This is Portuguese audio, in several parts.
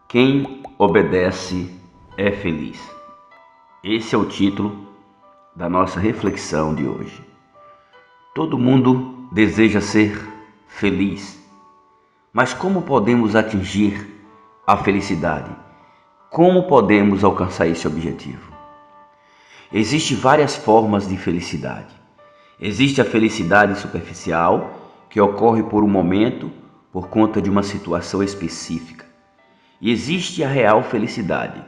Quem obedece é feliz. Esse é o título da nossa reflexão de hoje. Todo mundo deseja ser feliz, mas como podemos atingir a felicidade? Como podemos alcançar esse objetivo? Existem várias formas de felicidade. Existe a felicidade superficial, que ocorre por um momento, por conta de uma situação específica. E existe a real felicidade,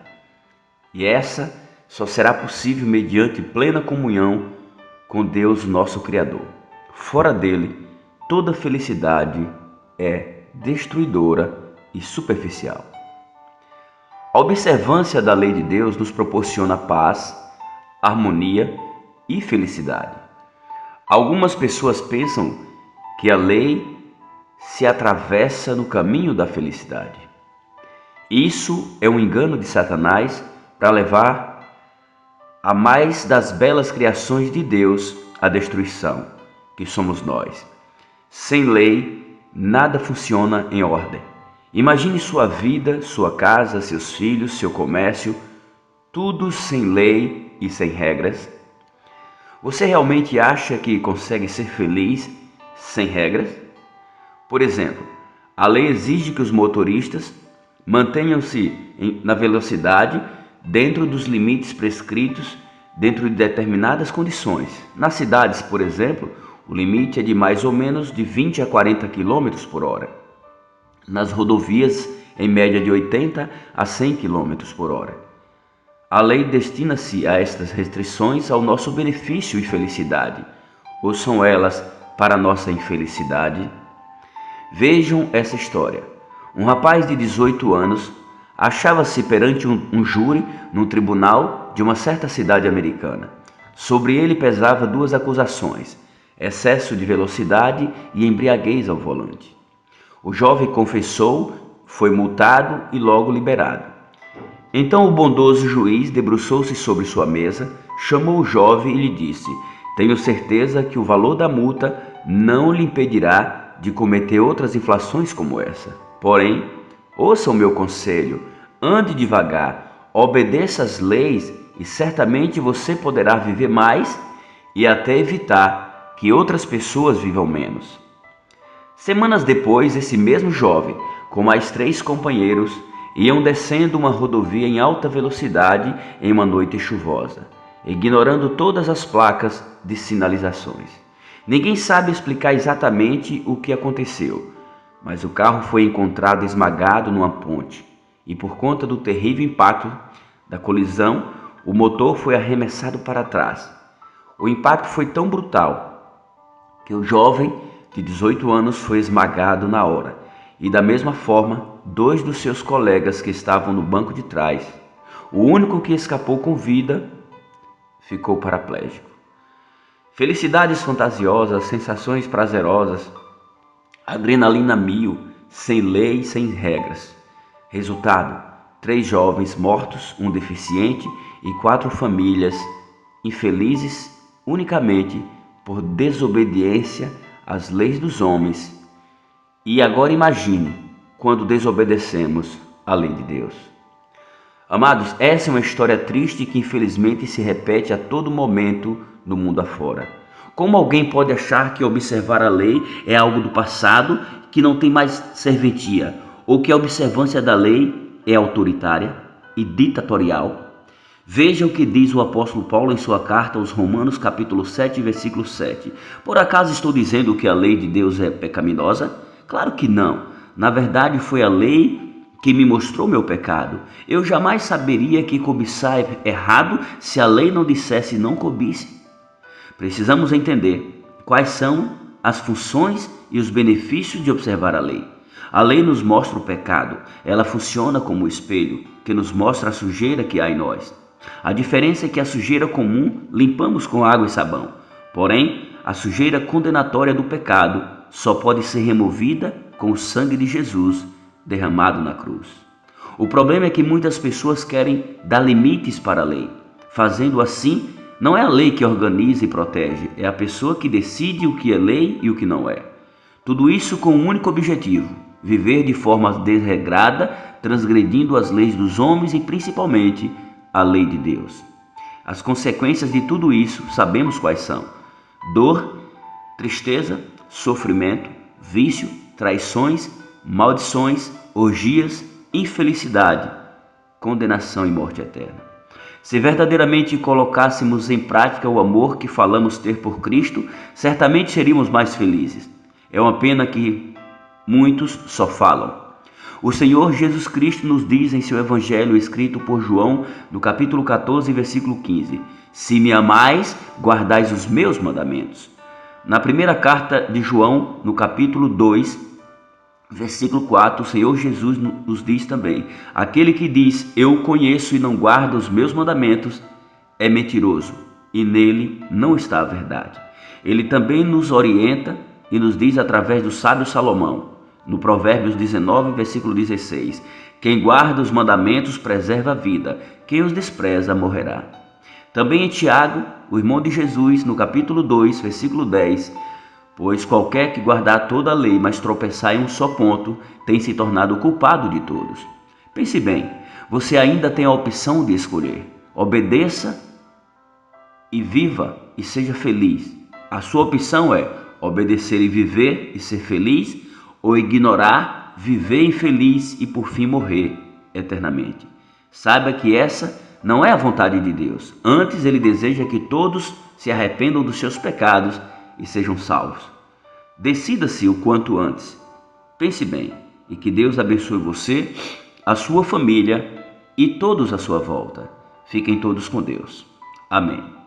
e essa só será possível mediante plena comunhão com Deus, nosso Criador. Fora dele, toda felicidade é destruidora e superficial. A observância da lei de Deus nos proporciona paz, harmonia e felicidade. Algumas pessoas pensam que a lei se atravessa no caminho da felicidade. Isso é um engano de Satanás para levar a mais das belas criações de Deus à destruição, que somos nós. Sem lei, nada funciona em ordem. Imagine sua vida, sua casa, seus filhos, seu comércio, tudo sem lei e sem regras. Você realmente acha que consegue ser feliz sem regras? Por exemplo, a lei exige que os motoristas mantenham-se na velocidade dentro dos limites prescritos dentro de determinadas condições. Nas cidades, por exemplo, o limite é de mais ou menos de 20 a 40 km por hora. Nas rodovias, em média de 80 a 100 km por hora. A lei destina-se a estas restrições ao nosso benefício e felicidade, ou são elas para nossa infelicidade? Vejam essa história. Um rapaz de 18 anos achava-se perante um júri num tribunal de uma certa cidade americana. Sobre ele pesava duas acusações: excesso de velocidade e embriaguez ao volante. O jovem confessou, foi multado e logo liberado. Então o bondoso juiz debruçou-se sobre sua mesa, chamou o jovem e lhe disse: tenho certeza que o valor da multa não lhe impedirá de cometer outras infrações como essa. Porém, ouça o meu conselho, ande devagar, obedeça às leis e certamente você poderá viver mais e até evitar que outras pessoas vivam menos. Semanas depois, esse mesmo jovem, com mais 3 companheiros, iam descendo uma rodovia em alta velocidade em uma noite chuvosa, ignorando todas as placas de sinalizações. Ninguém sabe explicar exatamente o que aconteceu, mas o carro foi encontrado esmagado numa ponte e por conta do terrível impacto da colisão, o motor foi arremessado para trás. O impacto foi tão brutal que o jovem de 18 anos foi esmagado na hora e da mesma forma 2 dos seus colegas que estavam no banco de trás. O único que escapou com vida ficou paraplégico. Felicidades fantasiosas, sensações prazerosas, adrenalina mil, sem lei, sem regras. Resultado: 3 jovens mortos, um deficiente e 4 famílias infelizes unicamente por desobediência às leis dos homens. E agora imagine quando desobedecemos à lei de Deus. Amados, essa é uma história triste que infelizmente se repete a todo momento no mundo afora. Como alguém pode achar que observar a lei é algo do passado, que não tem mais serventia, ou que a observância da lei é autoritária e ditatorial? Veja o que diz o apóstolo Paulo em sua carta aos Romanos, capítulo 7, versículo 7. Por acaso estou dizendo que a lei de Deus é pecaminosa? Claro que não. Na verdade, foi a lei que me mostrou meu pecado. Eu jamais saberia que cobiçar é errado se a lei não dissesse não cobice. Precisamos entender quais são as funções e os benefícios de observar a lei. A lei nos mostra o pecado. Ela funciona como um espelho que nos mostra a sujeira que há em nós. A diferença é que a sujeira comum limpamos com água e sabão. Porém, a sujeira condenatória do pecado só pode ser removida com o sangue de Jesus derramado na cruz. O problema é que muitas pessoas querem dar limites para a lei. Fazendo assim, não é a lei que organiza e protege, é a pessoa que decide o que é lei e o que não é. Tudo isso com um único objetivo: viver de forma desregrada, transgredindo as leis dos homens e principalmente a lei de Deus. As consequências de tudo isso sabemos quais são: dor, tristeza, sofrimento, vício, traições, maldições, orgias, infelicidade, condenação e morte eterna. Se verdadeiramente colocássemos em prática o amor que falamos ter por Cristo, certamente seríamos mais felizes. É uma pena que muitos só falam. O Senhor Jesus Cristo nos diz em seu Evangelho escrito por João, no capítulo 14, versículo 15: Se me amais, guardais os meus mandamentos. Na primeira carta de João, no capítulo 2, versículo 4, o Senhor Jesus nos diz também: aquele que diz, eu conheço e não guarda os meus mandamentos, é mentiroso, e nele não está a verdade. Ele também nos orienta e nos diz através do sábio Salomão, no Provérbios 19, versículo 16: quem guarda os mandamentos preserva a vida, quem os despreza morrerá. Também em Tiago, o irmão de Jesus, no capítulo 2, versículo 10, pois qualquer que guardar toda a lei, mas tropeçar em um só ponto, tem se tornado culpado de todos. Pense bem, você ainda tem a opção de escolher. Obedeça e viva e seja feliz. A sua opção é obedecer e viver e ser feliz, ou ignorar, viver infeliz e por fim morrer eternamente. Saiba que essa não é a vontade de Deus. Antes, Ele deseja que todos se arrependam dos seus pecados e sejam salvos. Decida-se o quanto antes. Pense bem e que Deus abençoe você, a sua família e todos à sua volta. Fiquem todos com Deus. Amém.